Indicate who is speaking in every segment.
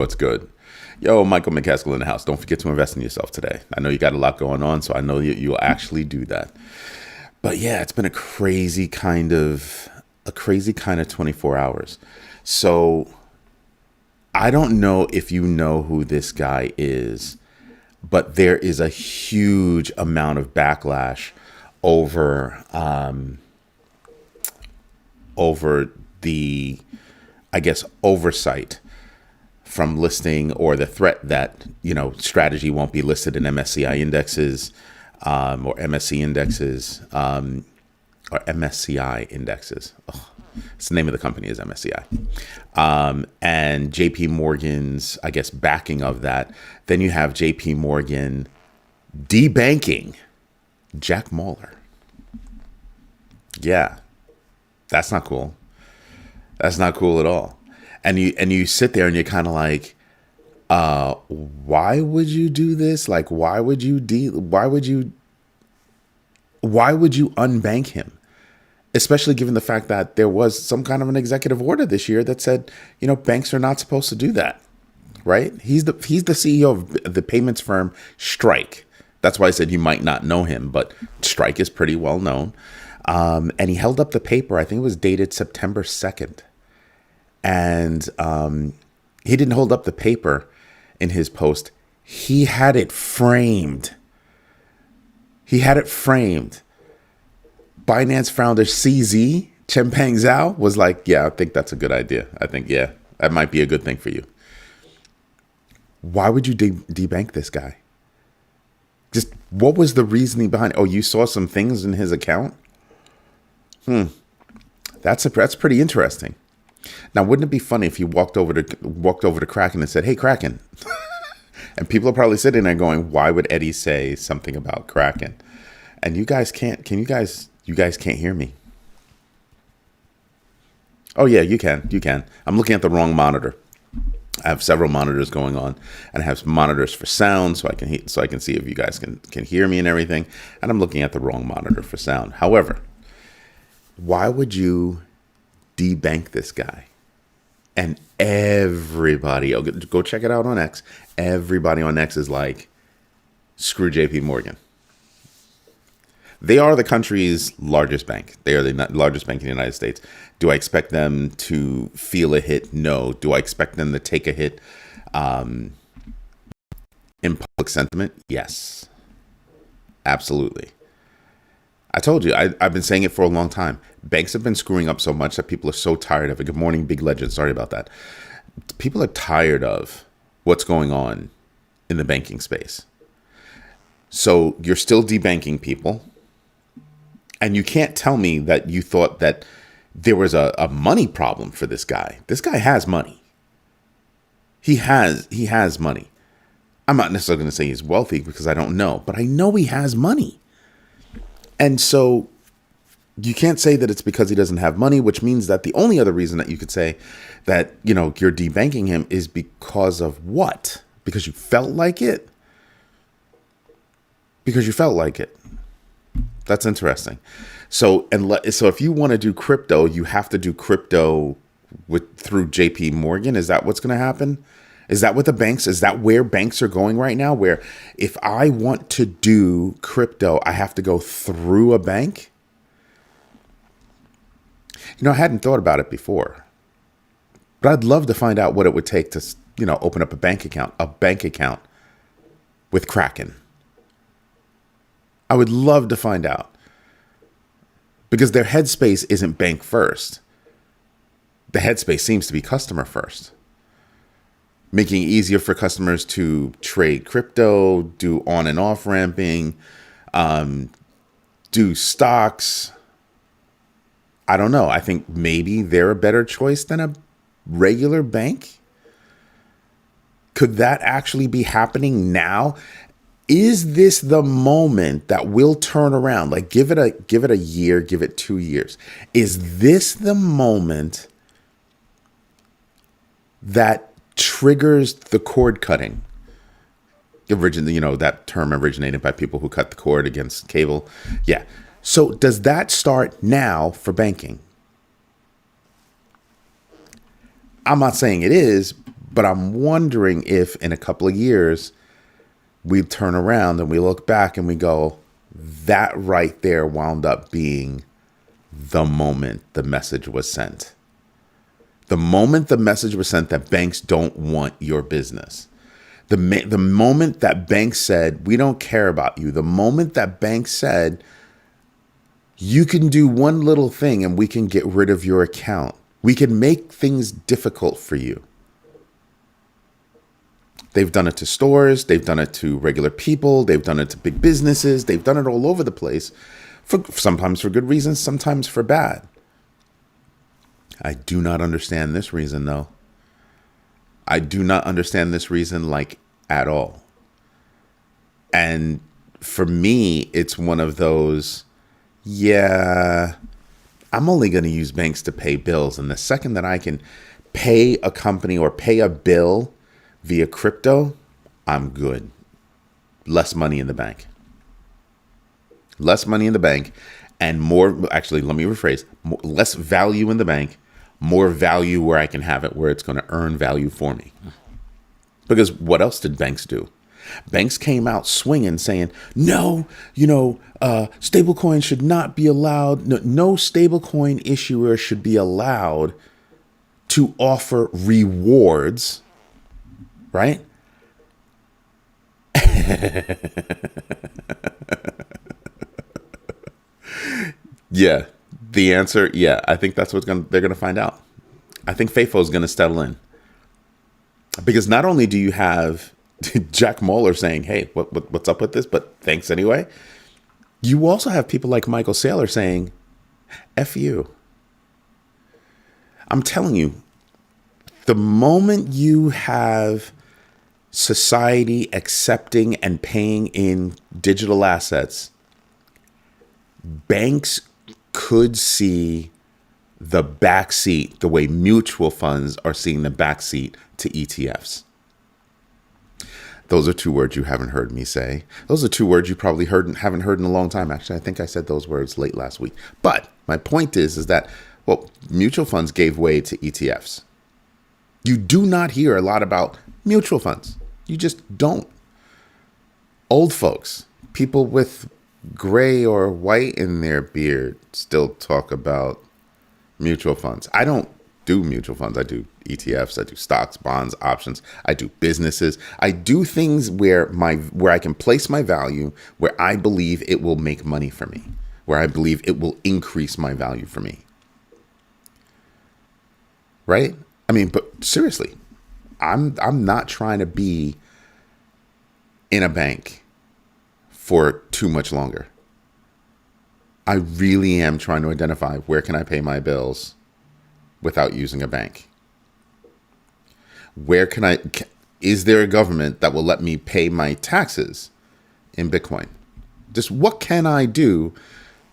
Speaker 1: What's good? Yo, Michael McCaskill in the house. Don't forget to invest in yourself today. I know you got a lot going on, so I know you'll actually do that. But yeah, it's been a crazy kind of 24 hours. So I don't know if you know who this guy is, but there is a huge amount of backlash over over the, I guess, oversight from listing, or the threat that strategy won't be listed in MSCI indexes, or MSC indexes, or MSCI indexes. Ugh. It's the name of the company is MSCI, and JP Morgan's, I guess, backing of that. Then you have JP Morgan debanking Jack Mallers. Yeah, that's not cool. That's not cool at all. And you sit there and you're kind of like, why would you do this? Like, why would you unbank him? Especially given the fact that there was some kind of an executive order this year that said, banks are not supposed to do that, right? He's the CEO of the payments firm Strike. That's why I said you might not know him, but Strike is pretty well known. And he held up the paper. I think it was dated September 2nd. And he didn't hold up the paper in his post. He had it framed. Binance founder CZ, Chengpeng Zhao, was like, yeah, I think that's a good idea. I think, yeah, that might be a good thing for you. Why would you debank this guy? Just what was the reasoning behind it? Oh, you saw some things in his account? That's pretty interesting. Now, wouldn't it be funny if you walked over to Kraken and said, "Hey, Kraken," and people are probably sitting there going, "Why would Eddie say something about Kraken?" And you guys can't. You guys can't hear me. Oh yeah, you can. You can. I'm looking at the wrong monitor. I have several monitors going on, and I have some monitors for sound, so I can see if you guys can hear me and everything. And I'm looking at the wrong monitor for sound. However, why would you debank this guy? And everybody, go check it out on X. Everybody on X is like, screw JP Morgan. They are the country's largest bank. They are the largest bank in the United States. Do I expect them to feel a hit? No. Do I expect them to take a hit in public sentiment? Yes. Absolutely. I told you, I've been saying it for a long time. Banks have been screwing up so much that people are so tired of it. Good morning, Big Legend. Sorry about that. People are tired of what's going on in the banking space. So you're still debanking people. And you can't tell me that you thought that there was a money problem for this guy. This guy has money. He has money. I'm not necessarily going to say he's wealthy because I don't know, but I know he has money. And so you can't say that it's because he doesn't have money, which means that the only other reason that you could say that, you're debanking him is because of what? Because you felt like it? Because you felt like it. That's interesting. So if you want to do crypto, you have to do crypto through JP Morgan. Is that what's going to happen? Is that where banks are going right now? Where if I want to do crypto, I have to go through a bank? I hadn't thought about it before, but I'd love to find out what it would take to, open up a bank account with Kraken. I would love to find out, because their headspace isn't bank first. The headspace seems to be customer first, making it easier for customers to trade crypto, do on and off ramping, do stocks. I don't know. I think maybe they're a better choice than a regular bank. Could that actually be happening now? Is this the moment that will turn around? Like, give it a year, give it 2 years. Is this the moment that triggers the cord cutting? That term originated by people who cut the cord against cable. Yeah. So does that start now for banking? I'm not saying it is, But I'm wondering if in a couple of years, we turn around and we look back and we go, that right there wound up being the moment the message was sent. The moment the message was sent that banks don't want your business. The moment that banks said, we don't care about you. The moment that banks said, you can do one little thing and we can get rid of your account. We can make things difficult for you. They've done it to stores. They've done it to regular people. They've done it to big businesses. They've done it all over the place, sometimes for good reasons, sometimes for bad. I do not understand this reason, though. I do not understand this reason, like, at all. And for me, it's one of those, I'm only going to use banks to pay bills. And the second that I can pay a company or pay a bill via crypto, I'm good. Less money in the bank. Less money in the bank and more, actually, let me rephrase, less value in the bank, more value where I can have it, where it's going to earn value for me. Because what else did banks do? Banks came out swinging saying, no, stablecoin should not be allowed. No stablecoin issuer should be allowed to offer rewards, right? Yeah. The answer, I think that's what they're going to find out. I think FAFO is going to settle in. Because not only do you have Jack Moeller saying, hey, what's up with this? But thanks anyway. You also have people like Michael Saylor saying, F you. I'm telling you, the moment you have society accepting and paying in digital assets, banks could see the backseat the way mutual funds are seeing the backseat to ETFs. Those are two words you haven't heard me say. Those are two words you probably haven't heard in a long time. Actually, I think I said those words late last week. But my point is that, mutual funds gave way to ETFs. You do not hear a lot about mutual funds. You just don't. Old folks, people with gray or white in their beard still talk about mutual funds. I don't do mutual funds. I do ETFs. I do stocks, bonds, options. I do businesses. I do things where I can place my value, where I believe it will make money for me, where I believe it will increase my value for me. Right? I mean, but seriously, I'm not trying to be in a bank for too much longer. I really am trying to identify where can I pay my bills without using a bank. Is there a government that will let me pay my taxes in Bitcoin? Just what can I do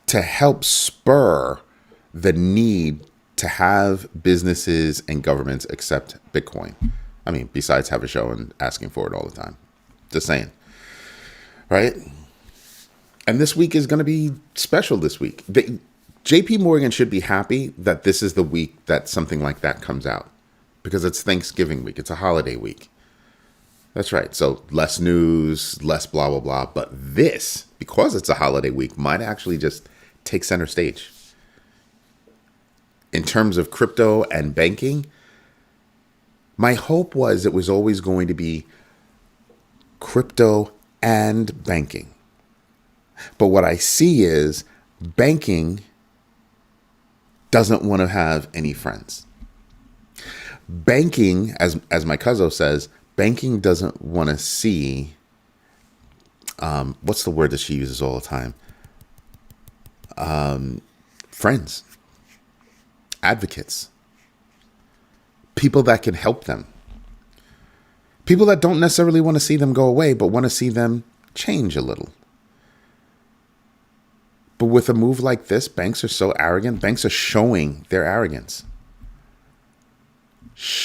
Speaker 1: to help spur the need to have businesses and governments accept Bitcoin? I mean, besides have a show and asking for it all the time. Just saying. Right? And this week is going to be special this week. JP Morgan should be happy that this is the week that something like that comes out. Because it's Thanksgiving week. It's a holiday week. That's right. So less news, less blah, blah, blah. But this, because it's a holiday week, might actually just take center stage. In terms of crypto and banking, my hope was it was always going to be crypto and banking. But what I see is banking doesn't want to have any friends. Banking, as my cousin says, banking doesn't want to see, what's the word that she uses all the time? Friends, advocates, people that can help them, people that don't necessarily want to see them go away, but want to see them change a little. But with a move like this, banks are so arrogant. Banks are showing their arrogance.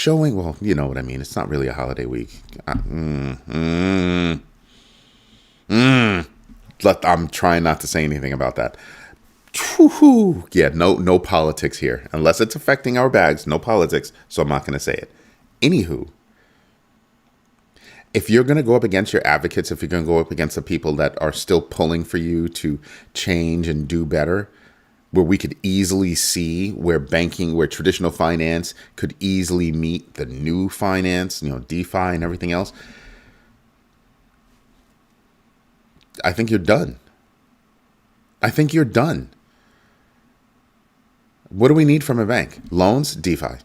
Speaker 1: Well, you know what I mean. It's not really a holiday week. I'm trying not to say anything about that. Yeah, no politics here. Unless it's affecting our bags, no politics. So I'm not going to say it. Anywho, if you're going to go up against your advocates, if you're going to go up against the people that are still pulling for you to change and do better, where we could easily see where banking, where traditional finance could easily meet the new finance, DeFi and everything else, I think you're done. I think you're done. What do we need from a bank? Loans, DeFi.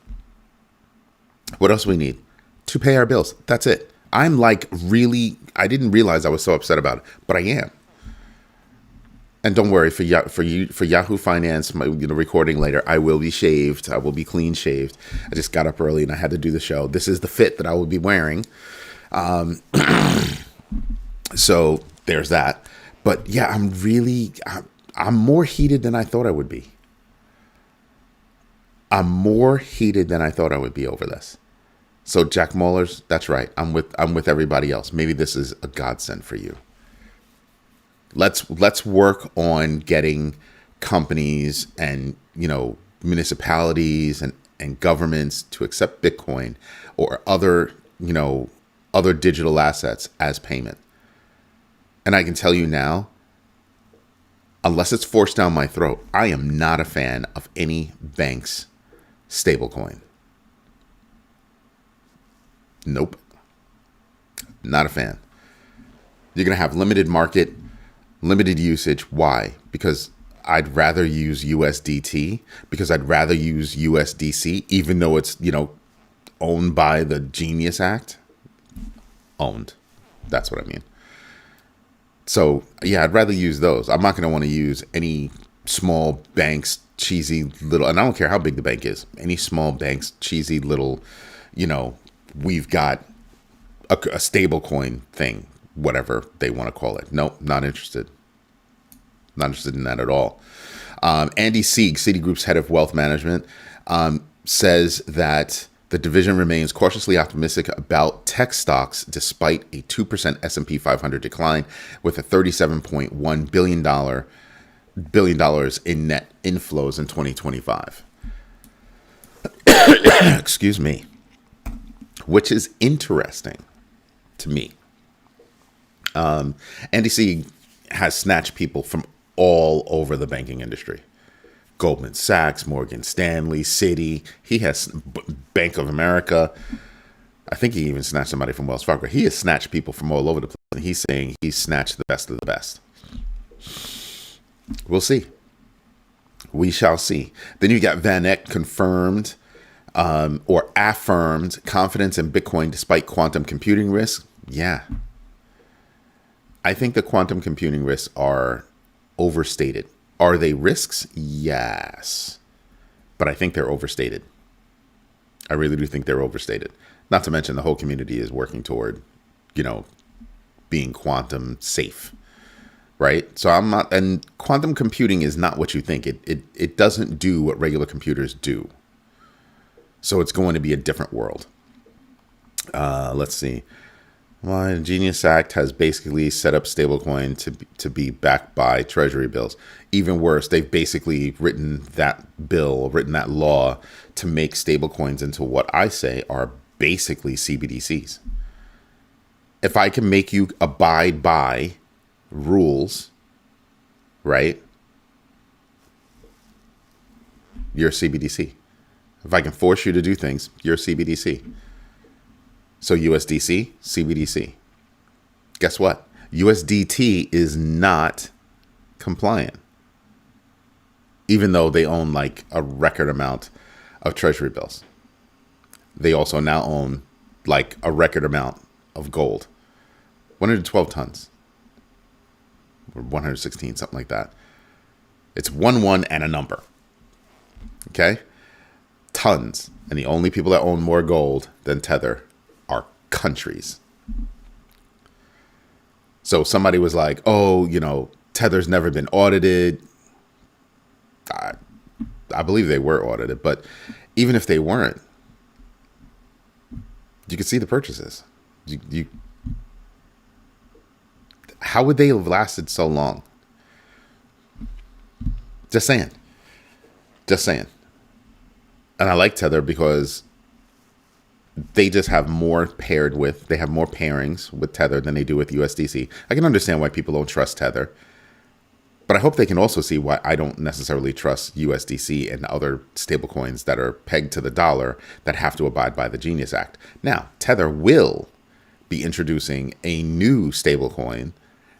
Speaker 1: What else do we need? To pay our bills. That's it. I'm like I didn't realize I was so upset about it, but I am. And don't worry, for Yahoo Finance, my recording later, I will be shaved. I will be clean shaved. I just got up early and I had to do the show. This is the fit that I will be wearing. So there's that. But yeah, I'm more heated than I thought I would be. I'm more heated than I thought I would be over this. So Jack Mullers, that's right. I'm with everybody else. Maybe this is a godsend for you. Let's work on getting companies and municipalities and governments to accept Bitcoin or other digital assets as payment. And I can tell you now, unless it's forced down my throat, I am not a fan of any bank's stablecoin. Nope. Not a fan. You're going to have limited market, limited usage. Why? Because I'd rather use USDT, because I'd rather use USDC, even though it's, owned by the Genius Act. Owned. That's what I mean. So, yeah, I'd rather use those. I'm not going to want to use any small bank's cheesy little, and I don't care how big the bank is, any small bank's cheesy little, we've got a stable coin thing, whatever they want to call it. Nope, not interested. Not interested in that at all. Andy Sieg, Citigroup's head of wealth management, says that the division remains cautiously optimistic about tech stocks despite a 2% S&P 500 decline, with a $37.1 billion in net inflows in 2025. Excuse me. Which is interesting to me. Andy Sieg has snatched people from all over the banking industry. Goldman Sachs, Morgan Stanley, Citi. He has Bank of America. I think he even snatched somebody from Wells Fargo. He has snatched people from all over the place. And he's saying he's snatched the best of the best. We'll see. We shall see. Then you got Van Eck confirmed or affirmed confidence in Bitcoin despite quantum computing risks. Yeah. I think the quantum computing risks are overstated. Are they risks? Yes. But I think they're overstated. I really do think they're overstated. Not to mention the whole community is working toward, being quantum safe. Right? So I'm not, and quantum computing is not what you think. It doesn't do what regular computers do. So it's going to be a different world. Let's see. Well, the Genius Act has basically set up stablecoin to be backed by treasury bills. Even worse, they've basically written that law to make stablecoins into what I say are basically CBDCs. If I can make you abide by rules, right? You're a CBDC. If I can force you to do things, you're a CBDC. So USDC, CBDC. Guess what? USDT is not compliant, even though they own like a record amount of treasury bills. They also now own like a record amount of gold, 112 tons or 116, something like that. It's 1 and a number. Okay? Tons. And the only people that own more gold than Tether are countries. So somebody was like, oh, Tether's never been audited. I believe they were audited, but even if they weren't, you could see the purchases. How would they have lasted so long? Just saying. And I like Tether because They just have more they have more pairings with Tether than they do with USDC. I can understand why people don't trust Tether, but I hope they can also see why I don't necessarily trust USDC and other stablecoins that are pegged to the dollar that have to abide by the Genius Act. Now, Tether will be introducing a new stablecoin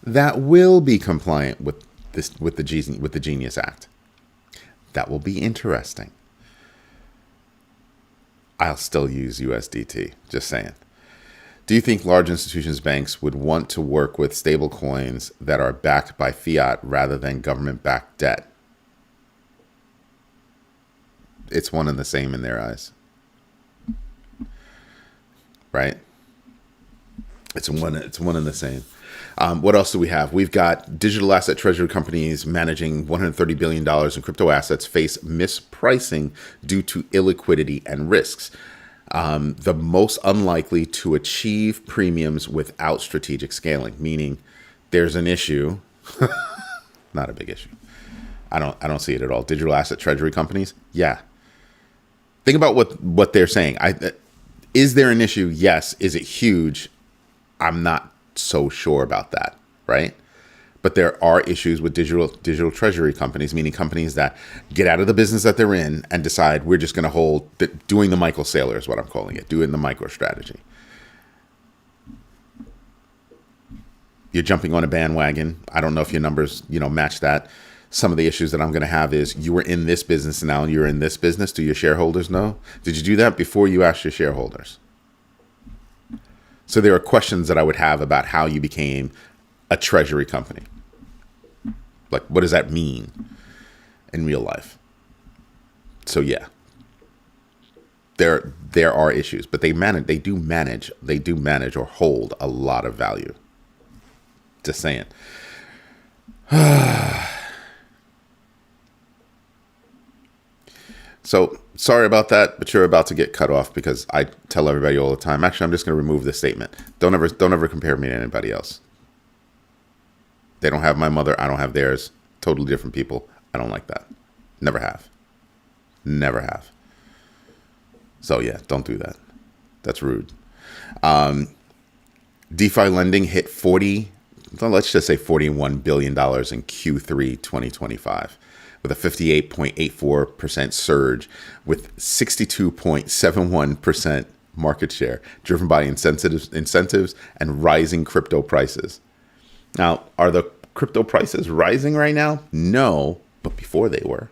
Speaker 1: that will be compliant with the Genius Act. That will be interesting. I'll still use USDT, just saying. Do you think large institutions, banks would want to work with stable coins that are backed by fiat rather than government-backed debt? It's one and the same in their eyes. Right? It's one and the same. What else do we have? We've got digital asset treasury companies managing $130 billion in crypto assets face mispricing due to illiquidity and risks. The most unlikely to achieve premiums without strategic scaling, meaning there's an issue, not a big issue. I don't see it at all. Digital asset treasury companies, yeah. Think about what they're saying. Is there an issue? Yes. Is it huge? I'm not so sure about that, right? But there are issues with digital treasury companies, meaning companies that get out of the business that they're in and decide we're just going to hold, doing the Michael Saylor is what I'm calling it, doing the micro strategy. You're jumping on a bandwagon. I don't know if your numbers, match that. Some of the issues that I'm going to have is you were in this business and now you're in this business. Do your shareholders know? Did you do that before you asked your shareholders? So there are questions that I would have about how you became a treasury company. Like, what does that mean in real life? So yeah, there are issues, but they do manage or hold a lot of value. Just saying. So sorry about that, but you're about to get cut off because I tell everybody all the time. Actually, I'm just going to remove this statement. Don't ever compare me to anybody else. They don't have my mother. I don't have theirs. Totally different people. I don't like that. Never have. Never have. So yeah, don't do that. That's rude. DeFi lending hit let's just say $41 billion in Q3 2025. With a 58.84% surge with 62.71% market share, driven by incentives and rising crypto prices. Now, are the crypto prices rising right now? No, but before they were.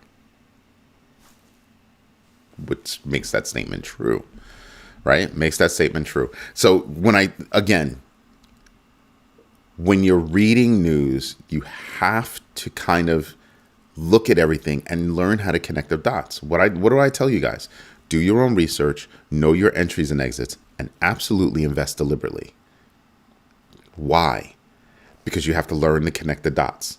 Speaker 1: Which makes that statement true, right? Makes that statement true. So when you're reading news, you have to kind of look at everything and learn how to connect the dots. What do I tell you guys? Do your own research, know your entries and exits, and absolutely invest deliberately. Why? Because you have to learn to connect the dots.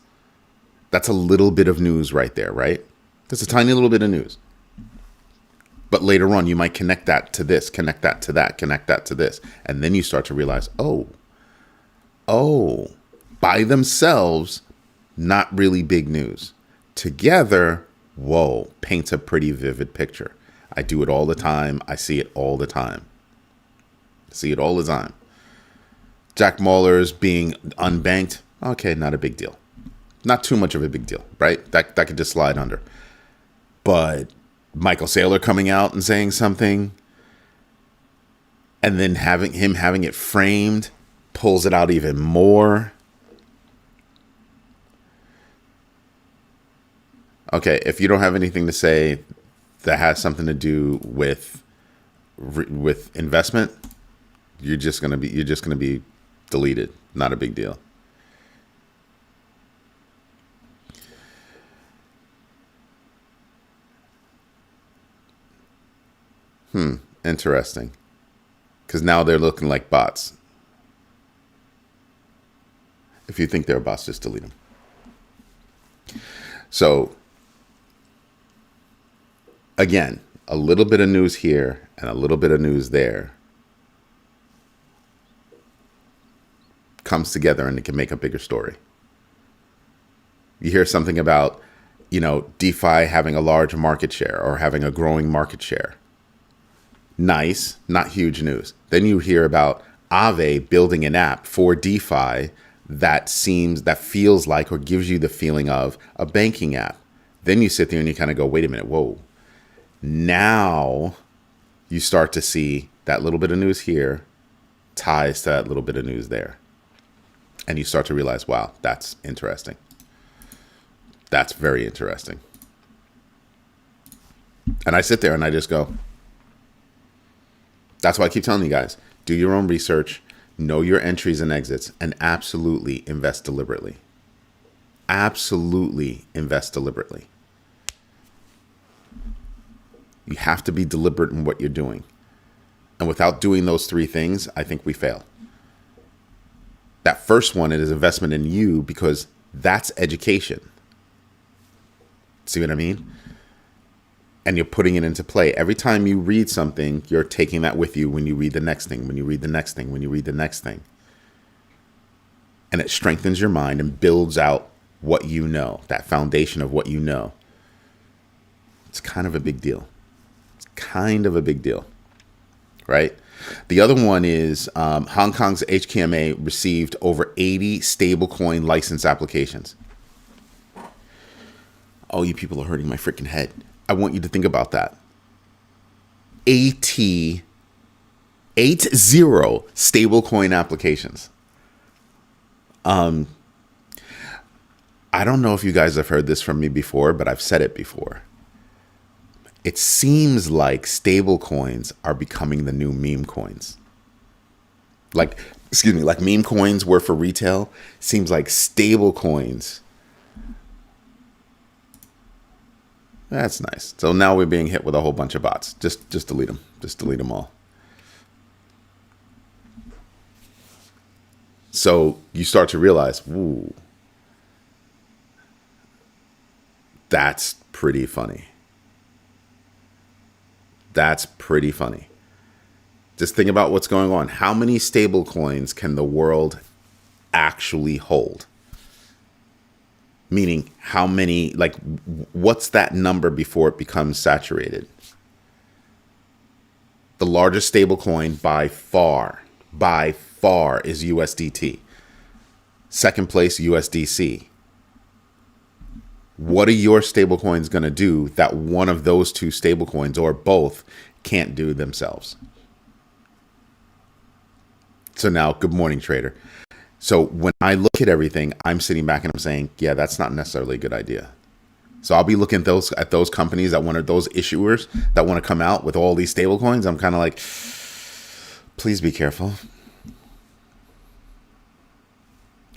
Speaker 1: That's a little bit of news right there, right? That's a tiny little bit of news. But later on, you might connect that to this, connect that to that, connect that to this. And then you start to realize, oh, by themselves, not really big news. Together, whoa, paints a pretty vivid picture. I do it all the time. I see it all the time. Jack Mallers being unbanked. Okay, not a big deal. Not too much of a big deal, right? That could just slide under. But Michael Saylor coming out and saying something and then having it framed pulls it out even more. Okay, if you don't have anything to say that has something to do with investment, you're just gonna be deleted. Not a big deal. Interesting. Because now they're looking like bots. If you think they're bots, just delete them. So again, a little bit of news here and a little bit of news there comes together and it can make a bigger story. You hear something about, DeFi having a large market share or having a growing market share. Nice, not huge news. Then you hear about Aave building an app for DeFi that feels like or gives you the feeling of a banking app. Then you sit there and you kind of go, wait a minute, whoa. Now you start to see that little bit of news here ties to that little bit of news there. And you start to realize, wow, that's interesting. That's very interesting. And I sit there and I just go, that's why I keep telling you guys, do your own research, know your entries and exits, and absolutely invest deliberately. Absolutely invest deliberately. You have to be deliberate in what you're doing. And without doing those three things, I think we fail. That first one, it is investment in you because that's education. See what I mean? And you're putting it into play. Every time you read something, you're taking that with you when you read the next thing, when you read the next thing, when you read the next thing. And it strengthens your mind and builds out what you know, that foundation of what you know. It's kind of a big deal. It's kind of a big deal, right? The other one is Hong Kong's HKMA received over 80 stablecoin license applications. Oh, you people are hurting my freaking head. I want you to think about that. 80 stablecoin applications. I don't know if you guys have heard this from me before, but I've said it before. It seems like stablecoins are becoming the new meme coins. Like meme coins were for retail. Seems like stablecoins. That's nice. So now we're being hit with a whole bunch of bots. Just delete them. Just delete them all. So you start to realize, ooh, that's pretty funny. That's pretty funny. Just think about what's going on. How many stable coins can the world actually hold? Meaning, how many, like, what's that number before it becomes saturated? The largest stable coin by far is USDT. Second place, USDC. What are your stable coins going to do that one of those two stable coins or both can't do themselves? So now, good morning, trader. So when I look at everything, I'm sitting back and I'm saying, yeah, that's not necessarily a good idea. So I'll be looking at those companies that want those issuers that want to come out with all these stable coins. I'm kind of like, please be careful.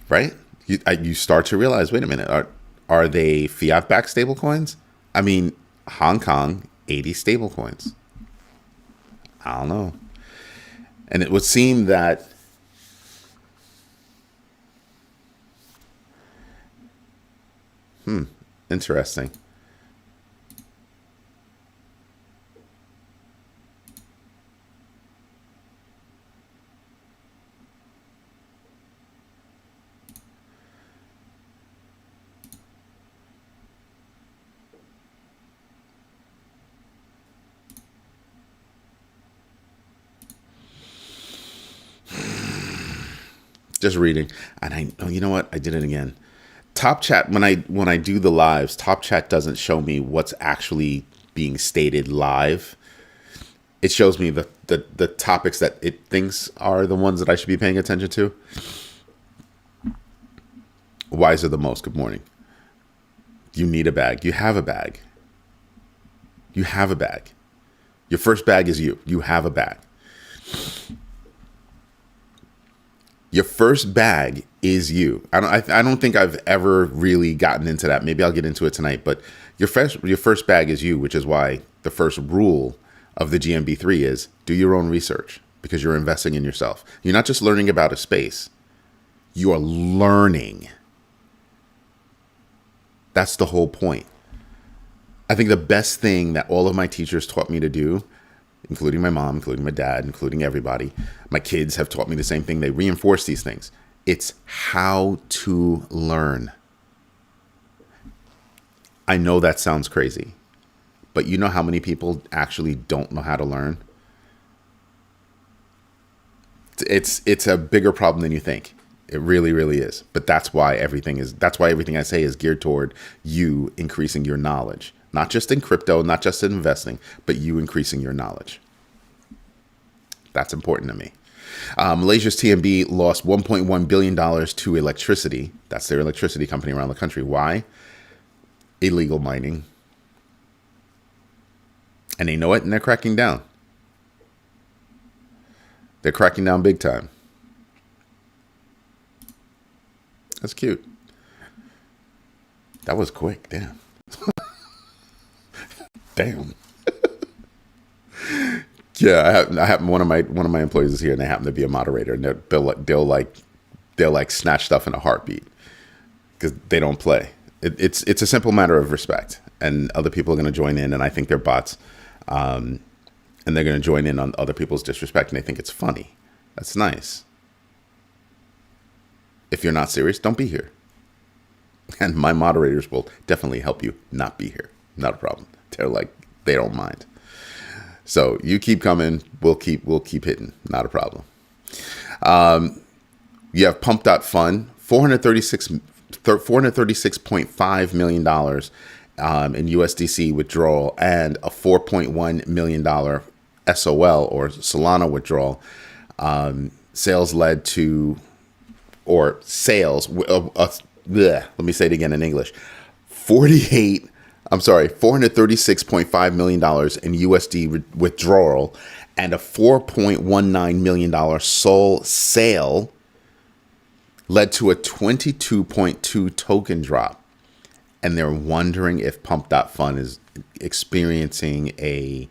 Speaker 1: Right? You start to realize, wait a minute, are they fiat-backed stable coins? I mean, Hong Kong, 80 stable coins. I don't know. And it would seem that interesting. Just reading. And you know what? I did it again. Top Chat, when I do the lives, Top Chat doesn't show me what's actually being stated live. It shows me the topics that it thinks are the ones that I should be paying attention to. Wiser the most. Good morning. You need a bag. You have a bag. You have a bag. Your first bag is you. You have a bag. Your first bag is you. I don't think I've ever really gotten into that. Maybe I'll get into it tonight. But your first bag is you, which is why the first rule of the GMB3 is do your own research because you're investing in yourself. You're not just learning about a space. You are learning. That's the whole point. I think the best thing that all of my teachers taught me to do, including my mom, including my dad, including everybody, my kids have taught me the same thing. They reinforce these things. It's how to learn. I know that sounds crazy, but you know how many people actually don't know how to learn? It's a bigger problem than you think. It really, really is. But that's why everything I say is geared toward you increasing your knowledge, not just in crypto, not just in investing, but you increasing your knowledge. That's important to me. Malaysia's TMB lost $1.1 billion to electricity. That's their electricity company around the country. Why? Illegal mining. And they know it, and they're cracking down. They're cracking down big time. That's cute. That was quick. Damn. Damn. Yeah, I have one of my employees is here, and they happen to be a moderator, and they'll like snatch stuff in a heartbeat because they don't play. It's a simple matter of respect, and other people are going to join in, and I think they're bots, and they're going to join in on other people's disrespect, and they think it's funny. That's nice. If you're not serious, don't be here. And my moderators will definitely help you not be here. Not a problem. They don't mind. So you keep coming. We'll keep hitting. Not a problem. You have Pump.Fun, $436.5 million in USDC withdrawal, and a $4.1 million SOL or Solana withdrawal. Sales led to, or sales, let me say it again in English, $436.5 million in USD withdrawal and a $4.19 million SOL sale led to a 22.2 token drop. And they're wondering if Pump.Fun is experiencing a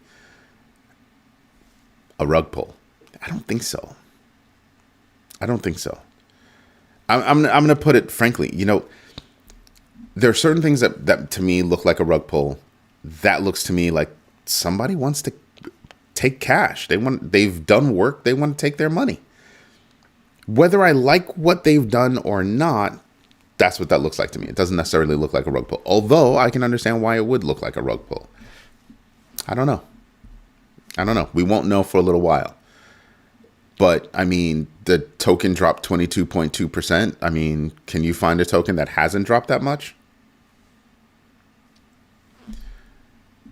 Speaker 1: rug pull. I don't think so. I'm going to put it frankly, there are certain things that to me look like a rug pull. That looks to me like somebody wants to take cash. They've done work. They want to take their money. Whether I like what they've done or not, that's what that looks like to me. It doesn't necessarily look like a rug pull. Although I can understand why it would look like a rug pull. I don't know. We won't know for a little while. But, I mean, the token dropped 22.2%. I mean, can you find a token that hasn't dropped that much?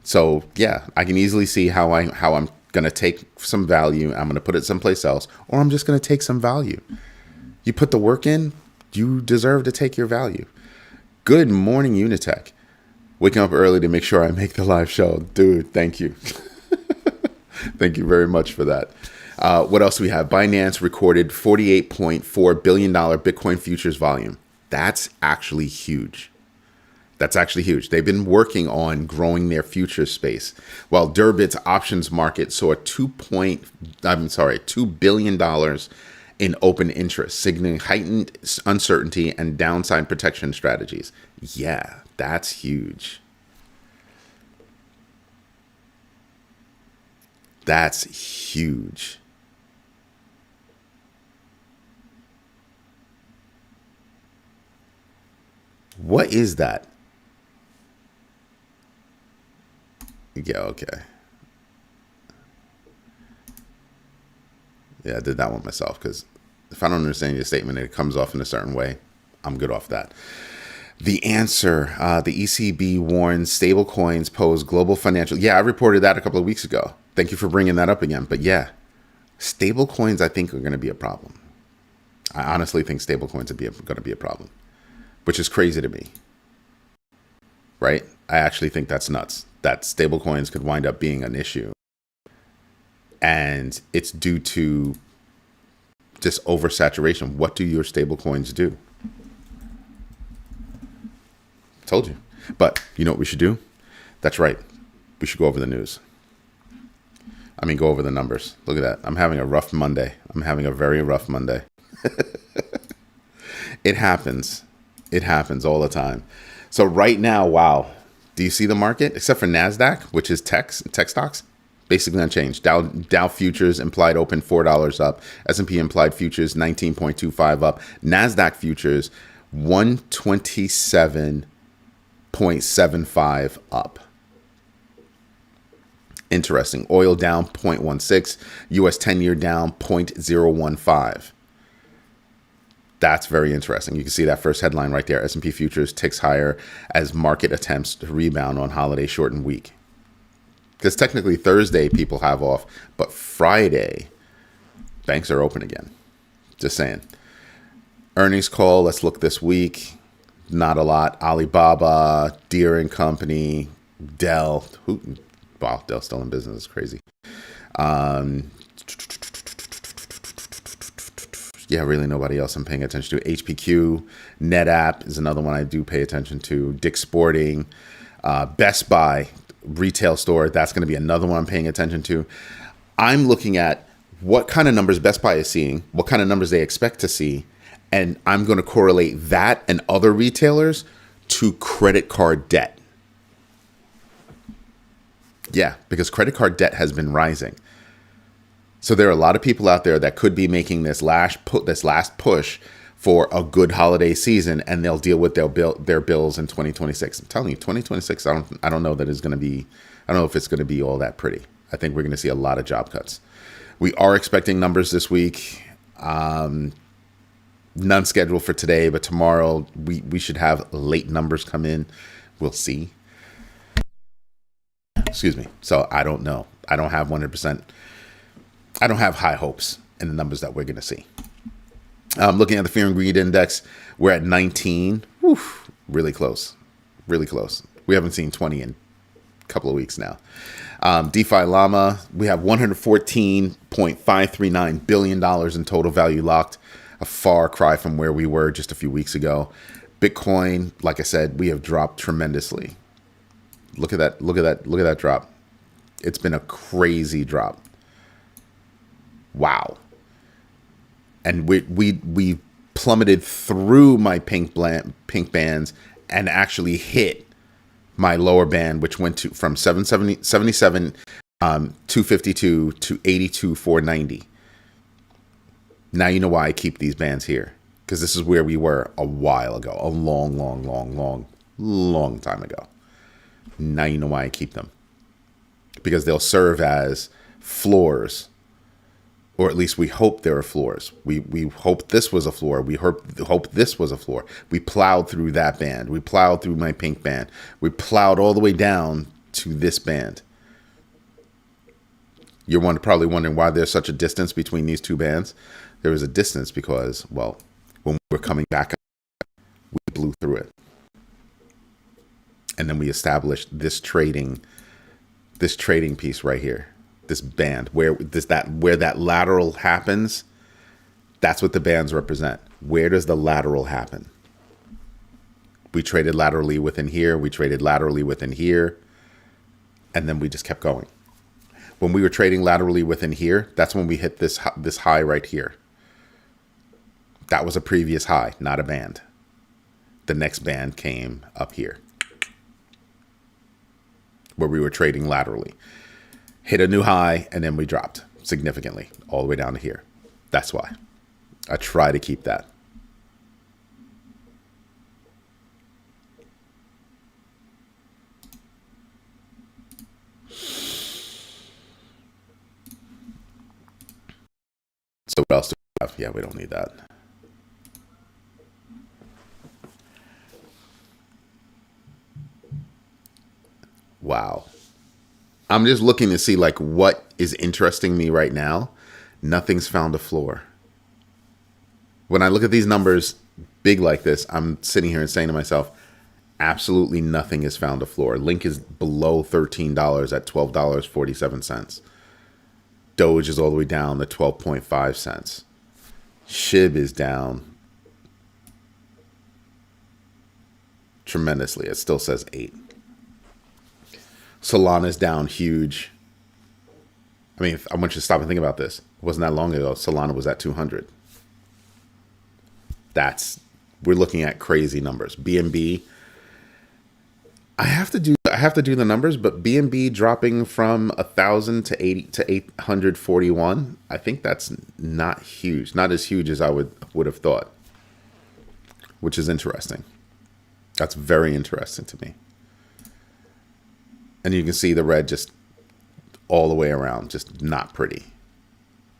Speaker 1: So, yeah, I can easily see how I'm going to take some value. I'm going to put it someplace else. Or I'm just going to take some value. You put the work in, you deserve to take your value. Good morning, Unitech. Waking up early to make sure I make the live show. Dude, thank you. Thank you very much for that. What else do we have? Binance recorded $48.4 billion Bitcoin futures volume. That's actually huge. They've been working on growing their futures space. While Durbit's options market saw $2 billion in open interest, signaling heightened uncertainty and downside protection strategies. Yeah, that's huge. That's huge. What is that? Yeah, okay. Yeah, I did that one myself because if I don't understand your statement and it comes off in a certain way, I'm good off that. The answer, the ECB warns stablecoins pose global financial. Yeah, I reported that a couple of weeks ago. Thank you for bringing that up again. But yeah, stablecoins I think are going to be a problem. I honestly think stablecoins are going to be a problem, which is crazy to me. Right? I actually think that's nuts. That stablecoins could wind up being an issue. And it's due to just oversaturation. What do your stablecoins do? Told you. But you know what we should do? That's right. We should go over the news. Go over the numbers. Look at that. I'm having a rough Monday. I'm having a very rough Monday. It happens. It happens all the time. So right now, wow. Do you see the market? Except for NASDAQ, which is tech stocks, basically unchanged. Dow futures implied open $4 up. S&P implied futures 19.25 up. NASDAQ futures 127.75 up. Interesting. Oil down 0.16. US 10-year down 0.015. That's very interesting. You can see that first headline right there. S&P futures ticks higher as market attempts to rebound on holiday shortened week. Because technically Thursday people have off, but Friday banks are open again. Just saying. Earnings call. Let's look this week. Not a lot. Alibaba, Deere and Company, Dell. Wow, Dell's still in business. It's crazy. Yeah, really nobody else I'm paying attention to. HPQ, NetApp is another one I do pay attention to. Dick's Sporting, Best Buy, retail store. That's going to be another one I'm paying attention to. I'm looking at what kind of numbers Best Buy is seeing, what kind of numbers they expect to see, and I'm going to correlate that and other retailers to credit card debt. Yeah, because credit card debt has been rising. So there are a lot of people out there that could be making this last push for a good holiday season, and they'll deal with their bills in 2026. I'm telling you, 2026. I don't know that it's going to be. I don't know if it's going to be all that pretty. I think we're going to see a lot of job cuts. We are expecting numbers this week. None scheduled for today, but tomorrow we should have late numbers come in. We'll see. Excuse me. So I don't know. I don't have 100%. I don't have high hopes in the numbers that we're going to see. Looking at the fear and greed index, we're at 19. Whew, really close. Really close. We haven't seen 20 in a couple of weeks now. DeFi Llama, we have $114.539 billion in total value locked. A far cry from where we were just a few weeks ago. Bitcoin, like I said, we have dropped tremendously. Look at that. Look at that. Look at that drop. It's been a crazy drop. Wow. And we plummeted through my pink bands and actually hit my lower band, which went to from 77 252 to 82 490. Now you know why I keep these bands here, because this is where we were a while ago, a long time ago. Now you know why I keep them, because they'll serve as floors. Or at least we hope there are floors. We hope this was a floor. We hope this was a floor. We plowed through that band. We plowed through my pink band. We plowed all the way down to this band. You're probably wondering why there's such a distance between these two bands. There was a distance because, well, when we were coming back up, we blew through it. And then we established this trading piece right here. This band where that lateral happens, that's what the bands represent. Where does the lateral happen? We traded laterally within here. We traded laterally within here. And then we just kept going. When we were trading laterally within here, that's when we hit this high right here. That was a previous high, not a band. The next band came up here, where we were trading laterally. Hit a new high, and then we dropped significantly all the way down to here. That's why I try to keep that. So what else do we have? Yeah, we don't need that. Wow. I'm just looking to see like what is interesting me right now. Nothing's found a floor. When I look at these numbers big like this, I'm sitting here and saying to myself, absolutely nothing has found a floor. Link is below $13 at $12.47. Doge is all the way down to 12.5 cents. SHIB is down tremendously. It still says 8. Solana's down huge. I mean, I want you to stop and think about this. It wasn't that long ago. Solana was at 200. We're looking at crazy numbers. BNB. I have to do the numbers, but BNB dropping from 1,000 to 841. I think that's not huge. Not as huge as I would have thought. Which is interesting. That's very interesting to me. And you can see the red just all the way around, just not pretty.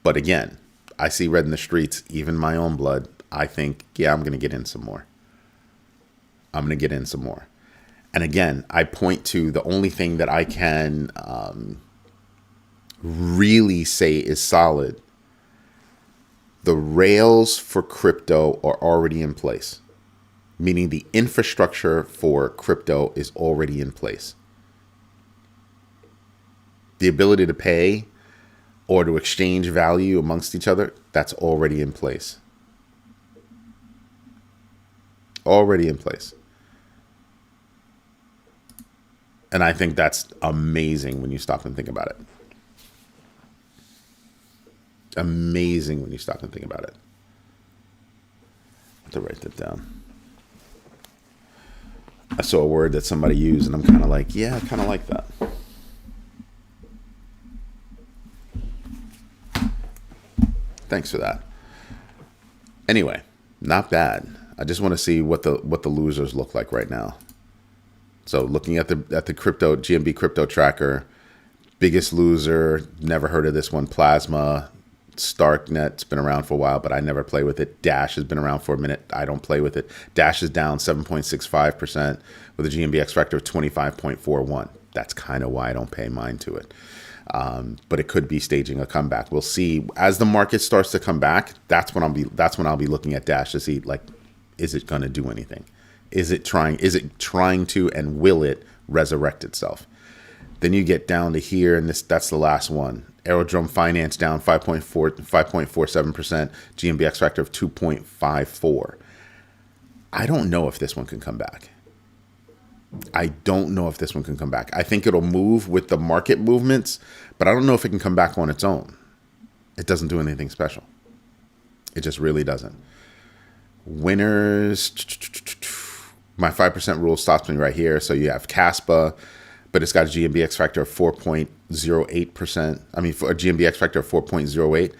Speaker 1: But again, I see red in the streets, even my own blood. I think, yeah, I'm going to get in some more. And again, I point to the only thing that I can really say is solid. The rails for crypto are already in place, meaning the infrastructure for crypto is already in place. The ability to pay or to exchange value amongst each other, that's already in place. Already in place. And I think that's amazing when you stop and think about it. Amazing when you stop and think about it. I have to write that down. I saw a word that somebody used and I'm kind of like, yeah, I kind of like that. Thanks for that. Anyway, not bad. I just want to see what the losers look like right now. So looking at the crypto GMB crypto tracker, biggest loser, never heard of this one, Plasma. Starknet's been around for a while, but I never play with it. Dash has been around for a minute. I don't play with it. Dash is down 7.65% with a GMB X factor of 25.41. That's kind of why I don't pay mind to it. But it could be staging a comeback. We'll see as the market starts to come back. That's when I'll be looking at Dash to see, like, is it going to do anything? Is it trying to, and will it resurrect itself? Then you get down to here, and that's the last one. Aerodrome Finance down 5.47%, GMB X factor of 2.54. I don't know if this one can come back. I think it'll move with the market movements, but I don't know if it can come back on its own. It doesn't do anything special. It just really doesn't. Winners, my 5% rule stops me right here. So you have Caspa, but it's got a GMB X factor of 4.08%. I mean, for a GMB X factor of 4.08.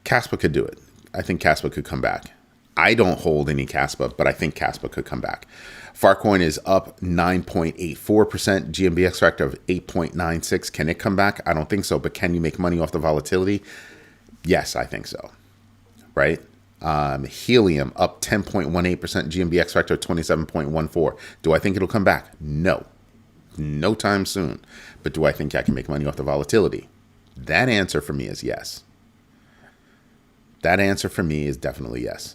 Speaker 1: Caspa could do it. I think Caspa could come back. I don't hold any Caspa, but I think Caspa could come back. Farcoin is up 9.84%, GMB X factor of 8.96. Can it come back? I don't think so, but can you make money off the volatility? Yes, I think so. Right? Helium up 10.18%, GMB X factor of 27.14. Do I think it'll come back? No. No time soon. But do I think I can make money off the volatility? That answer for me is yes. That answer for me is definitely yes.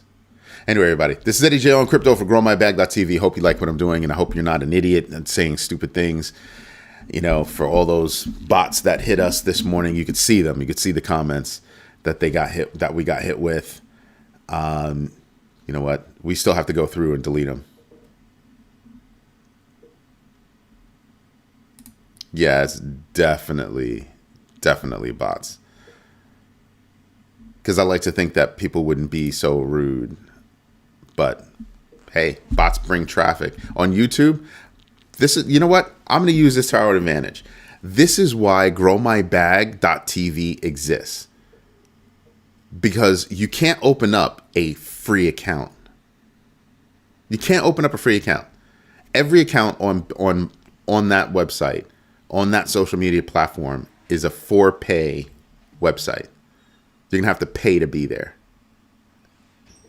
Speaker 1: Anyway, everybody, this is Eddie J on crypto for growmybag.tv. Hope you like what I'm doing, and I hope you're not an idiot and saying stupid things. You know, for all those bots that hit us this morning, you could see them. You could see the comments that we got hit with. You know what? We still have to go through and delete them. Yeah, it's definitely bots. Because I like to think that people wouldn't be so rude. But hey, bots bring traffic. On YouTube, you know what? I'm going to use this to our advantage. This is why growmybag.tv exists. Because you can't open up a free account. You can't open up a free account. Every account on that website, on that social media platform, is a for-pay website. You're going to have to pay to be there.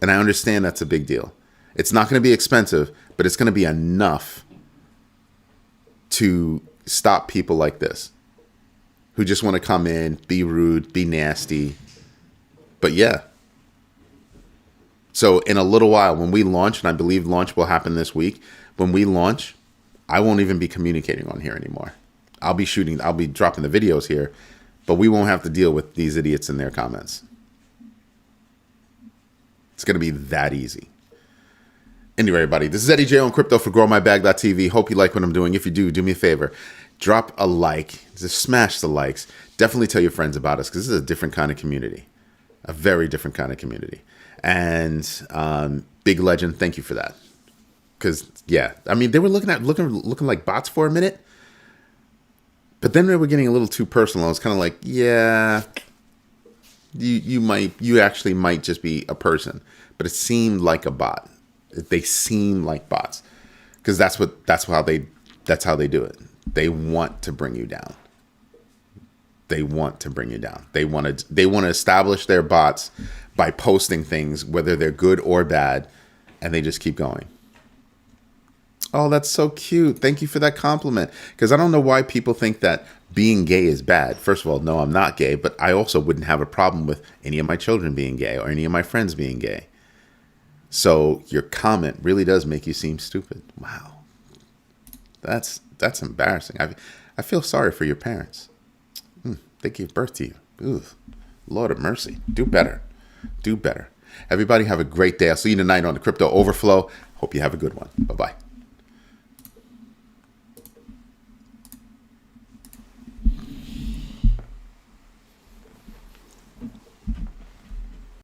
Speaker 1: And I understand that's a big deal. It's not going to be expensive, but it's going to be enough to stop people like this who just want to come in, be rude, be nasty. But yeah. So in a little while, when we launch, and I believe launch will happen this week, when we launch, I won't even be communicating on here anymore. I'll be dropping the videos here, but we won't have to deal with these idiots in their comments. It's going to be that easy. Anyway, everybody, this is Eddie J on crypto for growmybag.tv. Hope you like what I'm doing. If you do me a favor. Drop a like. Just smash the likes. Definitely tell your friends about us, because this is a different kind of community. A very different kind of community. And Big Legend, thank you for that. Because, yeah, I mean, they were looking like bots for a minute. But then they were getting a little too personal. I was kind of like, yeah, you actually might just be a person. But it seemed like a bot. They seem like bots, because that's how they do it. They want to bring you down. They want to bring you down. They want to establish their bots by posting things, whether they're good or bad, and they just keep going. Oh, that's so cute. Thank you for that compliment. Because I don't know why people think that being gay is bad. First of all, no, I'm not gay, but I also wouldn't have a problem with any of my children being gay or any of my friends being gay. So your comment really does make you seem stupid. Wow. That's embarrassing. I feel sorry for your parents. They gave birth to you. Ooh, Lord of mercy. Do better. Do better. Everybody have a great day. I'll see you tonight on the Crypto Overflow. Hope you have a good one. Bye-bye.